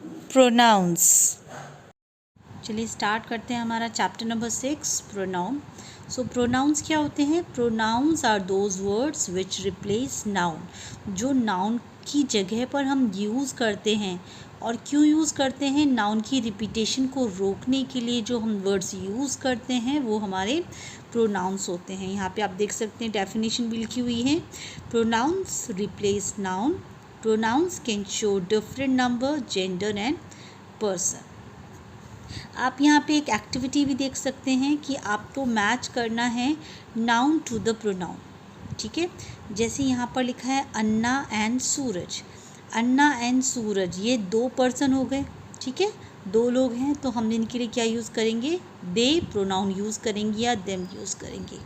Pronounce. चलिए start करते हैं हमारा chapter number 6, pronoun. So pronouns क्या होते हैं? Pronouns are those words which replace noun. जो नाउन की जगह पर हम यूज़ करते हैं। और क्यों यूज़ करते हैं? नाउन की रिपीटेशन को रोकने के लिए जो हम वर्ड्स यूज़ करते हैं वो हमारे प्रोनाउंस होते हैं। यहाँ पे आप देख सकते हैं डेफिनेशन भी लिखी हुई है। Pronouns replace noun. Pronouns can show different number, gender and person. आप यहाँ पे एक एक्टिविटी भी देख सकते हैं कि आपको मैच करना है नाउन टू द प्रोनाउन। ठीक है, जैसे यहाँ पर लिखा है अन्ना एंड सूरज। अन्ना एंड सूरज ये 2 पर्सन हो गए। ठीक है, 2 लोग हैं, तो हम इनके लिए क्या यूज़ करेंगे? दे प्रोनाउन यूज़ करेंगे या देम यूज़ करेंगे।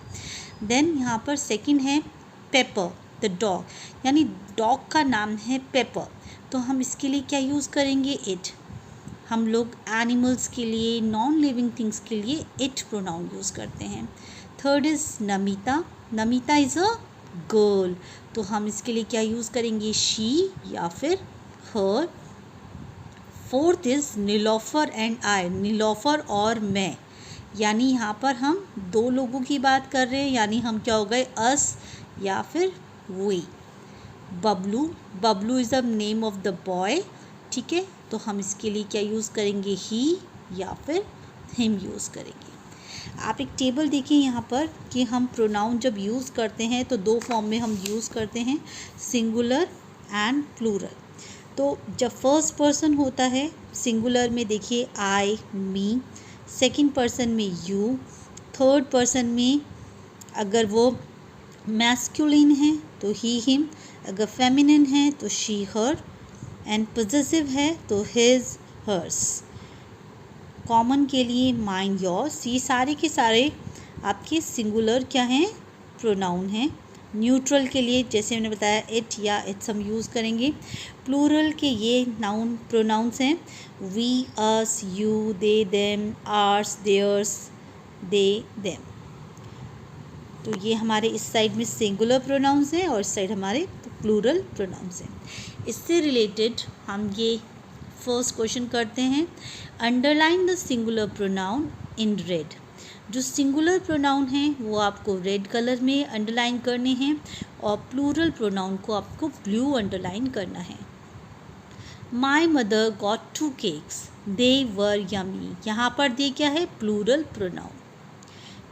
देन यहाँ पर सेकंड है पेपर द डॉग, यानी डॉग का नाम है पेपर, तो हम इसके लिए क्या यूज़ करेंगे? इट। हम लोग एनिमल्स के लिए, नॉन लिविंग थिंग्स के लिए इट प्रोनाउन यूज़ करते हैं। Third is Namita. Namita is a girl, तो हम इसके लिए क्या यूज़ करेंगे? शी या फिर her. Fourth is Nilofar and I. Nilofar और मैं, यानी यहाँ पर हम 2 लोगों की बात कर रहे हैं, यानी हम क्या हो गए? अस या फिर we. Bablu. Bablu is the name of the boy. ठीक है, तो हम इसके लिए क्या यूज़ करेंगे? ही या फिर हिम यूज़ करेंगे। आप एक टेबल देखिए यहाँ पर कि हम प्रोनाउन जब यूज़ करते हैं तो 2 फॉर्म में हम यूज़ करते हैं, सिंगुलर एंड प्लूरल। तो जब फर्स्ट पर्सन होता है सिंगुलर में देखिए आई, मी। सेकंड पर्सन में यू। थर्ड पर्सन में अगर वो मैस्कुलिन है तो ही, हिम। अगर फेमिनिन है तो शी, हर। एंड पॉजेसिव है तो हिज, हर्स। कॉमन के लिए माइन, योर्स। ये सारे के सारे आपके सिंगुलर क्या हैं? प्रोनाउन हैं। न्यूट्रल के लिए जैसे मैंने बताया इट या इट्स हम यूज़ करेंगे। प्लूरल के ये नाउन प्रोनाउंस हैं we, us, you, they, them, ours, theirs, they, them. तो ये हमारे इस साइड में सिंगुलर प्रोनाउंस हैं और इस साइड हमारे प्लूरल प्रोनाउंस हैं। इससे रिलेटेड हम ये फर्स्ट क्वेश्चन करते हैं। Underline the singular pronoun in red. जो सिंगुलर प्रोनाउन हैं वो आपको रेड कलर में अंडरलाइन करने हैं और प्लूरल प्रोनाउन को आपको ब्लू अंडरलाइन करना है। My mother got 2 cakes, they were yummy. यहाँ पर दे क्या है? Plural pronoun.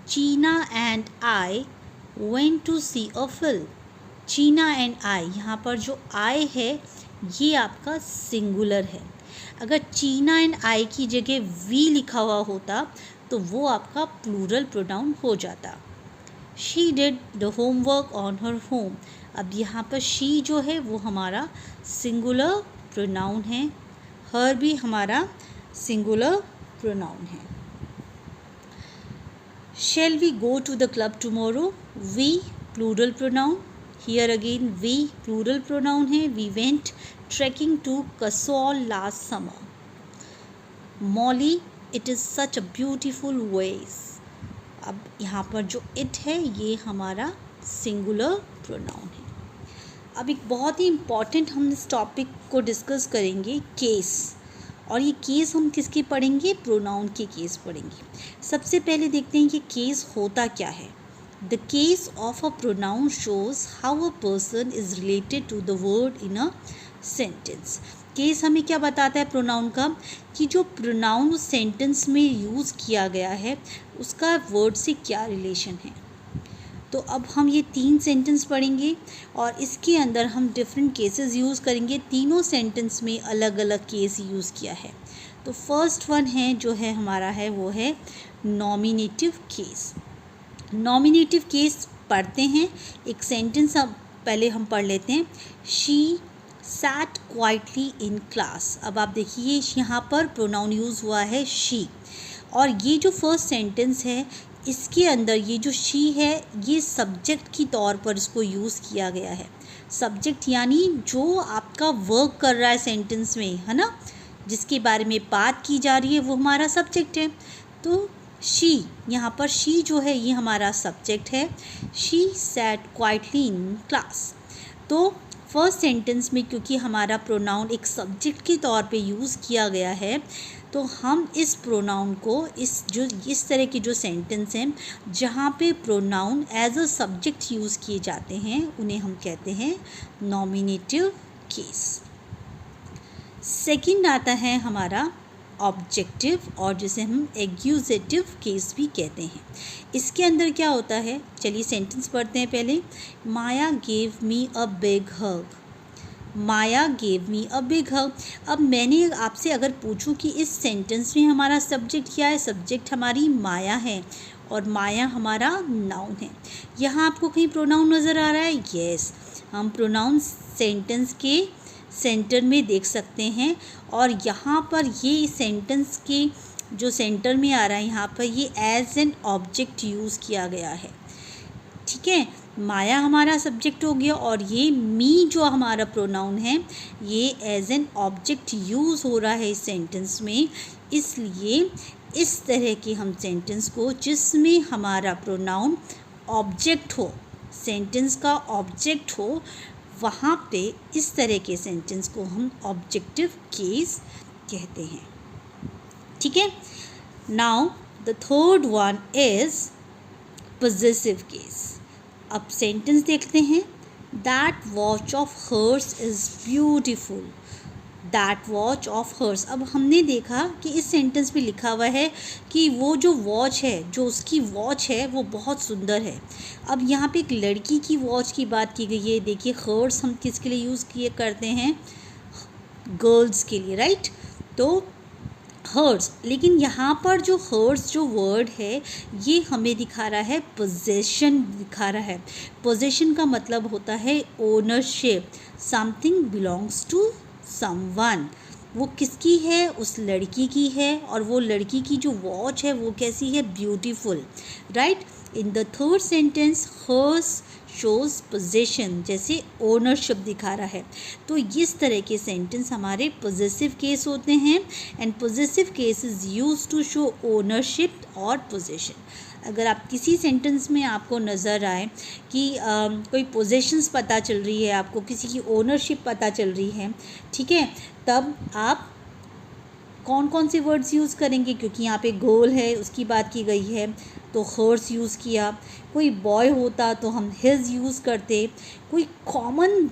Cheena and I went to see a film. Cheena and I, यहाँ पर जो आई है ये आपका सिंगुलर है। अगर चीना एंड आई की जगह वी लिखा हुआ होता तो वो आपका प्लूरल प्रोनाउन हो जाता। She did the homework on her home. अब यहाँ पर शी जो है वो हमारा सिंगुलर प्रोनाउन है, हर भी हमारा सिंगुलर प्रोनाउन है। Shall we go to the club tomorrow? We plural pronoun. Here again we plural pronoun है। We went trekking to Kasol last summer. Molly, it is such a beautiful ways. अब यहाँ पर जो it है ये हमारा singular pronoun है। अब एक बहुत ही इम्पॉर्टेंट हम इस टॉपिक को डिस्कस करेंगे, केस। और ये केस हम किसके पढ़ेंगे? प्रोनाउन के केस पढ़ेंगे। सबसे पहले देखते हैं कि केस होता क्या है। The case of a pronoun shows how a person is related to the word in a sentence. Case हमें क्या बताता है प्रोनाउन का? कि जो प्रोनाउन उस सेंटेंस में यूज़ किया गया है उसका वर्ड से क्या रिलेशन है। तो अब हम ये 3 सेंटेंस पढ़ेंगे और इसके अंदर हम डिफरेंट केसेस यूज़ करेंगे। तीनों सेंटेंस में अलग अलग केस यूज़ किया है। तो फर्स्ट वन है जो है हमारा है वो है नॉमिनेटिव केस। नॉमिनेटिव केस पढ़ते हैं। एक सेंटेंस अब पहले हम पढ़ लेते हैं। She set quietly in class. अब आप देखिए यहाँ पर प्रोनाउन यूज़ हुआ है शी, और ये जो फर्स्ट सेंटेंस है इसके अंदर ये जो शी है ये सब्जेक्ट की तौर पर इसको यूज़ किया गया है। सब्जेक्ट यानी जो आपका वर्क कर रहा है सेंटेंस में, है ना, जिसके बारे में बात की जा रही है वो हमारा सब्जेक्ट है। तो शी, यहाँ पर शी जो है ये हमारा सब्जेक्ट है। She set quietly in class. तो फर्स्ट सेंटेंस में क्योंकि हमारा प्रोनाउन एक सब्जेक्ट के तौर पे यूज़ किया गया है, तो हम इस प्रोनाउन को इस तरह के जो सेंटेंस हैं जहाँ पे pronoun as a subject use किए जाते हैं उन्हें हम कहते हैं नॉमिनेटिव केस। सेकंड आता है हमारा ऑब्जेक्टिव, और जिसे हम एक्यूजेटिव केस भी कहते हैं। इसके अंदर क्या होता है, चलिए सेंटेंस पढ़ते हैं पहले। Maya gave me a big hug. Maya gave me a big hug. अब मैंने आपसे अगर पूछूं कि इस सेंटेंस में हमारा सब्जेक्ट क्या है, सब्जेक्ट हमारी माया है और माया हमारा नाउन है। यहाँ आपको कहीं प्रोनाउन नज़र आ रहा है? यस, हम प्रोनाउन सेंटेंस के सेंटर में देख सकते हैं, और यहाँ पर ये सेंटेंस के जो सेंटर में आ रहा है यहाँ पर ये एज एन ऑब्जेक्ट यूज़ किया गया है। ठीक है, माया हमारा सब्जेक्ट हो गया और ये मी जो हमारा प्रोनाउन है ये एज एन ऑब्जेक्ट यूज़ हो रहा है इस सेंटेंस में। इसलिए इस तरह के हम सेंटेंस को जिसमें हमारा प्रोनाउन ऑब्जेक्ट हो, सेंटेंस का ऑब्जेक्ट हो, वहाँ पे इस तरह के सेंटेंस को हम ऑब्जेक्टिव केस कहते हैं। ठीक है, now the third one is possessive case. अब सेंटेंस देखते हैं। That watch of hers is beautiful. That watch of hers. अब हमने देखा कि इस सेंटेंस में लिखा हुआ है कि वो जो वॉच है, जो उसकी वॉच है वो बहुत सुंदर है। अब यहाँ पे एक लड़की की वॉच की बात की गई है। देखिए, हर्स हम किसके लिए यूज़ किए करते हैं? गर्ल्स के लिए, राइट? तो हर्स, लेकिन यहाँ पर जो हर्स जो वर्ड है ये हमें दिखा रहा है पोजेशन दिखा रहा है। पोजेशन का मतलब होता है ownership. Something belongs to someone. वो किसकी है? उस लड़की की है, और वो लड़की की जो वॉच है वो कैसी है? Beautiful, right? In the third sentence hers shows possession, जैसे ओनरशिप दिखा रहा है। तो इस तरह के सेंटेंस हमारे पोजेसिव केस होते हैं, and possessive case is use to show ownership और पोजेशन। अगर आप किसी सेंटेंस में आपको नज़र आए कि कोई पोजेशंस पता चल रही है, आपको किसी की ओनरशिप पता चल रही है, ठीक है, तब आप कौन कौन से वर्ड्स यूज़ करेंगे? क्योंकि यहाँ पे गर्ल है उसकी बात की गई है तो हर्स यूज़ किया। कोई बॉय होता तो हम हिज यूज़ करते। कोई कॉमन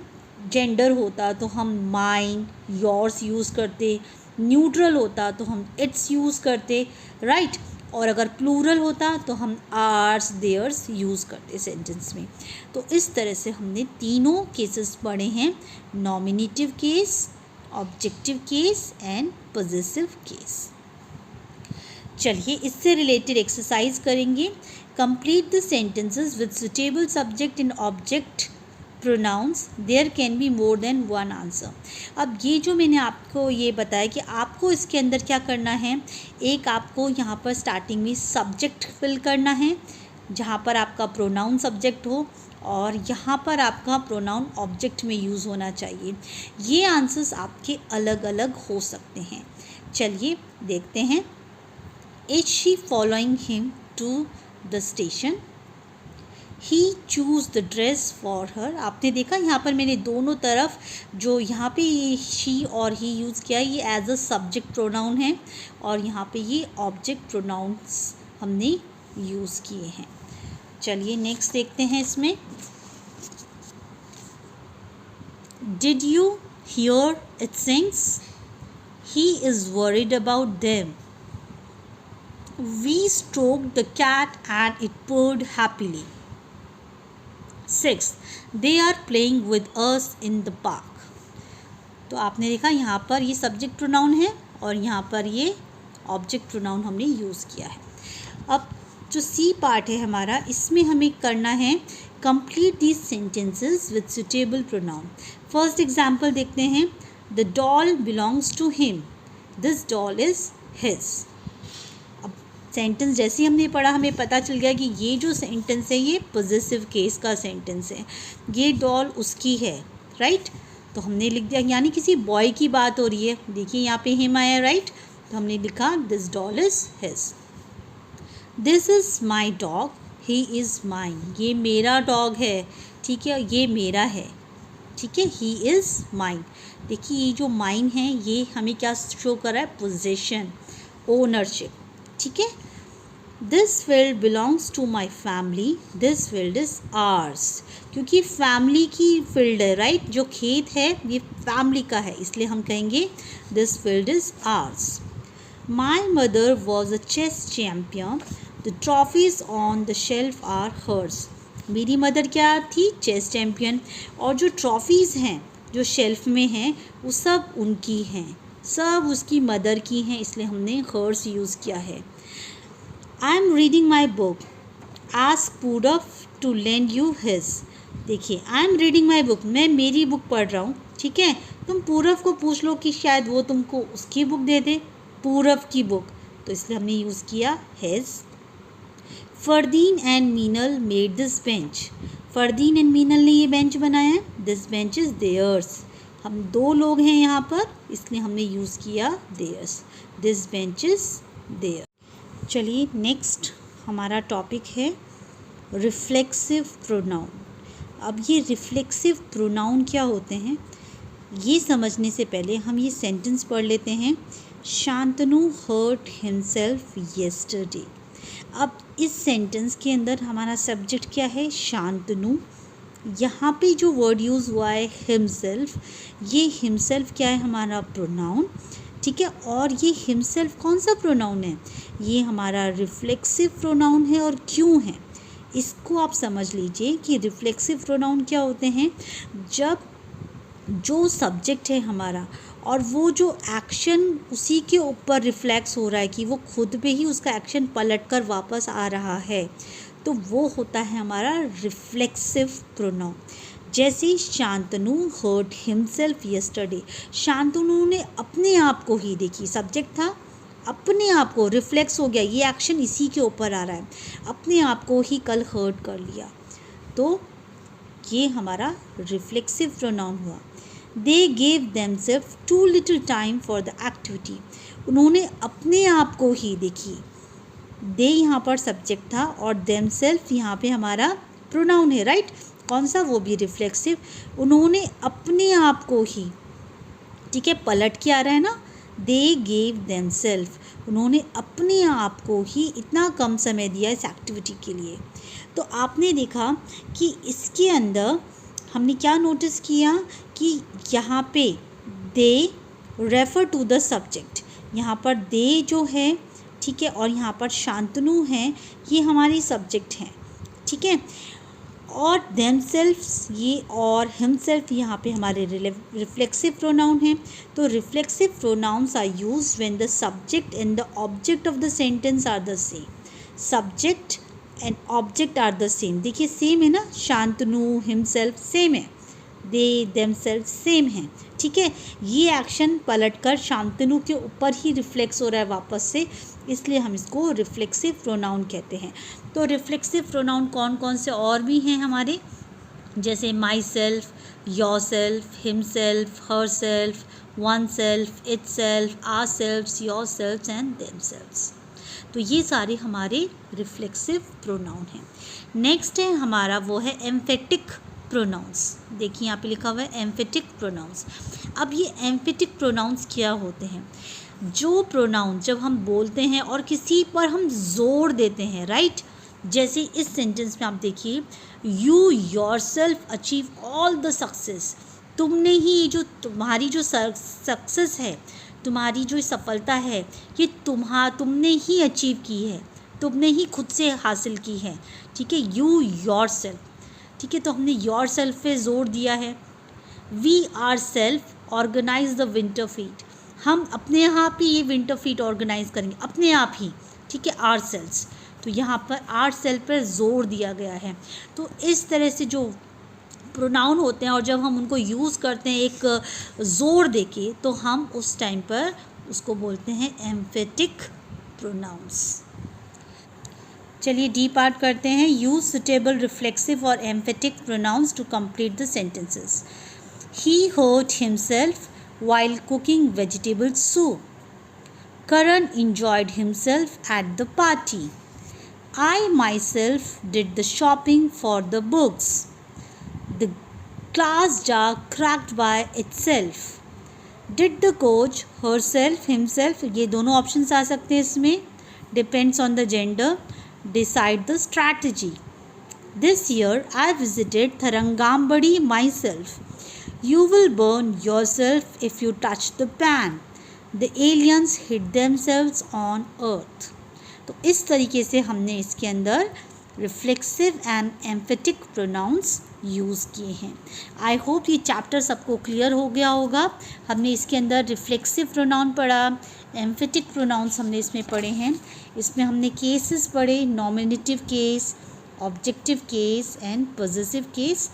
जेंडर होता तो हम माइन, योर्स यूज़ करते। न्यूट्रल होता तो हम इट्स यूज़ करते, राइट? और अगर प्लूरल होता तो हम आर्स, देयर्स यूज़ करते सेंटेंस में। तो इस तरह से हमने तीनों केसेस पढ़े हैं, nominative case, objective case and possessive case. चलिए इससे रिलेटेड एक्सरसाइज करेंगे। Complete the sentences with suitable subject and object pronouns, there can be more than one answer. अब ये जो मैंने आपको ये बताया कि आपको इसके अंदर क्या करना है, एक आपको यहाँ पर स्टार्टिंग में सब्जेक्ट फिल करना है जहाँ पर आपका प्रोनाउन सब्जेक्ट हो, और यहाँ पर आपका प्रोनाउन ऑब्जेक्ट में यूज़ होना चाहिए। ये आंसर्स आपके अलग अलग हो सकते हैं। चलिए देखते हैं। Is she following him to the station? He choose the dress for her. आपने देखा यहाँ पर मैंने दोनों तरफ जो यहाँ पे ये शी और ही यूज़ किया, ये एज अ सब्जेक्ट प्रोनाउन है, और यहाँ पे ये ऑब्जेक्ट प्रोनाउंस हमने यूज़ किए हैं। चलिए नेक्स्ट देखते हैं इसमें। Did you hear it sings? He is worried about them. We stroked the cat and it purred happily. 6. They are playing with us in the park. तो आपने देखा यहाँ पर ये सब्जेक्ट प्रोनाउन है और यहाँ पर ये ऑब्जेक्ट प्रोनाउन हमने यूज़ किया है। अब जो सी पार्ट है हमारा, इसमें हमें करना है complete these sentences with suitable pronoun. First example देखते हैं। The doll belongs to him, this doll is his. Sentence जैसे ही हमने पढ़ा हमें पता चल गया कि ये जो सेंटेंस है ये पॉजेसिव केस का सेंटेंस है। ये डॉल उसकी है, राइट? तो हमने लिख दिया, यानी किसी बॉय की बात हो रही है। देखिए यहाँ पे हिम आया, राइट? तो हमने लिखा this doll is his. This is my dog, he is mine. ये मेरा डॉग है, ठीक है, ये मेरा है। ठीक है, ही इज़ माइन। देखिए ये जो माइन है ये हमें क्या शो कर रहा है, पोजेशन, ओनरशिप। ठीक है, this field belongs to my family, this field is ours, क्योंकि फैमिली की फील्ड है, राइट। जो खेत है ये फैमिली का है, इसलिए हम कहेंगे this field is ours. My mother was a chess champion, the trophies on the shelf are hers. मेरी मदर क्या थी, चेस चैम्पियन, और जो ट्रॉफीज़ हैं जो शेल्फ में हैं वो सब उनकी हैं, सब उसकी मदर की हैं, इसलिए हमने हर्स यूज़ किया है। I am reading my book, ask पूरब टू लेंड यू हिज। देखिए I am reading my book, मैं मेरी बुक पढ़ रहा हूँ, ठीक है। तुम पूरब को पूछ लो कि शायद वो तुमको उसकी बुक दे दे, पूरब की बुक, तो इसलिए हमने यूज़ किया his. Fardeen and Meenal made this bench, Fardeen and Meenal ने ये बेंच बनाया है, दिस बेंच इज़ देयर्स। हम दो लोग हैं यहाँ पर, इसलिए हमने यूज़ किया theirs, this bench is their. चलिए नेक्स्ट हमारा टॉपिक है रिफ्लेक्सिव प्रोनाउन। अब ये रिफ्लेक्सिव प्रोनाउन क्या होते हैं ये समझने से पहले हम ये सेंटेंस पढ़ लेते हैं। Shantanu hurt himself yesterday. अब इस सेंटेंस के अंदर हमारा सब्जेक्ट क्या है, शांतनु। यहाँ पे जो वर्ड यूज़ हुआ है हिमसेल्फ, ये हिमसेल्फ क्या है, हमारा प्रोनाउन, ठीक है। और ये हिमसेल्फ कौन सा प्रोनाउन है, ये हमारा रिफ्लेक्सिव प्रोनाउन है। और क्यों है इसको आप समझ लीजिए कि रिफ्लेक्सिव प्रोनाउन क्या होते हैं, जब जो सब्जेक्ट है हमारा और वो जो एक्शन उसी के ऊपर रिफ्लेक्स हो रहा है कि वो खुद पे ही उसका एक्शन पलट कर वापस आ रहा है, तो वो होता है हमारा रिफ्लेक्सिव प्रोनाउन। जैसे Shantanu hurt himself yesterday, Shantanu ने अपने आप को ही, देखिए सब्जेक्ट था, अपने आप को रिफ्लेक्स हो गया, ये एक्शन इसी के ऊपर आ रहा है, अपने आप को ही कल हर्ट कर लिया, तो ये हमारा रिफ्लेक्सिव प्रोनाउन हुआ। They gave themselves too little time for the activity, उन्होंने अपने आप को ही, देखिए दे यहाँ पर सब्जेक्ट था और देमसेल्फ यहाँ पे हमारा प्रोनाउन है, राइट। कौन सा, वो भी रिफ्लेक्सिव। उन्होंने अपने आप को ही, ठीक है, पलट के आ रहा है ना, दे गेव देमसेल्फ, उन्होंने अपने आप को ही इतना कम समय दिया इस एक्टिविटी के लिए। तो आपने देखा कि इसके अंदर हमने क्या नोटिस किया कि यहाँ पे दे रेफ़र टू द सब्जेक्ट, यहाँ पर दे जो है, ठीक है, और यहाँ पर शांतनु हैं, ये हमारी सब्जेक्ट हैं, ठीक है। और देमसेल्फ्स ये और हिमसेल्फ यहाँ पे हमारे रिफ्लेक्सिव प्रोनाउन हैं। तो reflexive pronouns are used when the subject and the object of the sentence are the same. Subject and object are the same, देखिए सेम है ना, शांतनु हिमसेल्फ सेम है, दे देमसेल्फ सेम है, ठीक है। ये एक्शन पलटकर शांतनु के ऊपर ही रिफ्लेक्स हो रहा है वापस से, इसलिए हम इसको रिफ्लेक्सिव प्रोनाउन कहते हैं। तो रिफ्लेक्सिव प्रोनाउन कौन कौन से और भी हैं हमारे, जैसे myself, yourself, himself, herself, oneself, itself, ourselves, yourselves and themselves. तो ये सारे हमारे रिफ्लेक्सिव प्रोनाउन हैं। नेक्स्ट है हमारा वो है एम्फेटिक प्रोनाउंस। देखिए यहाँ पे लिखा हुआ है एम्फेटिक प्रोनाउंस। अब ये एम्फेटिक प्रोनाउंस क्या होते हैं, जो प्रोनाउन जब हम बोलते हैं और किसी पर हम जोर देते हैं, राइट। जैसे इस सेंटेंस में आप देखिए, you yourself achieve all the success, तुमने ही जो तुम्हारी जो सक्सेस है, तुम्हारी जो सफलता है, ये तुमने ही अचीव की है, तुमने ही खुद से हासिल की है, ठीक है। यू योरसेल्फ, ठीक है, तो हमने योर सेल्फ पे जोर दिया है। We are self organise the winter feet, हम अपने आप ही ये विंटर फीट ऑर्गेनाइज करेंगे अपने आप ही, ठीक है, आर सेल्स। तो यहाँ पर आर सेल्फ पर जोर दिया गया है। तो इस तरह से जो प्रोनाउन होते हैं और जब हम उनको यूज़ करते हैं एक जोर देके, तो हम उस टाइम पर उसको बोलते हैं एम्फेटिक प्रोनाउंस। चलिए डी पार्ट करते हैं। यूज सुटेबल रिफ्लेक्सिव और emphatic pronouns to complete the sentences. He hurt himself while cooking vegetable soup. Karan enjoyed himself at the party. I myself did the shopping for the books. The glass jar cracked by itself. Did the coach herself, himself, ये दोनों options आ सकते हैं इसमें. Depends on the gender. Decide the strategy. This year I visited Tharangambadi myself. You will burn yourself if you touch the pan. The aliens hid themselves on earth. तो इस तरीके से हमने इसके अंदर reflexive and emphatic pronouns use किए हैं. I hope ये चैप्टर सबको क्लियर हो गया होगा. हमने इसके अंदर रिफ्लेक्सिव प्रोनाउन पढ़ा, एम्फेटिक प्रोनाउंस हमने इसमें पढ़े हैं. इसमें हमने केसेस पढ़े, nominative case, objective case and possessive case,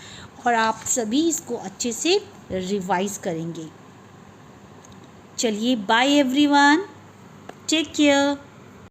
और आप सभी इसको अच्छे से रिवाइज करेंगे. चलिए, बाय एवरीवन, टेक केयर.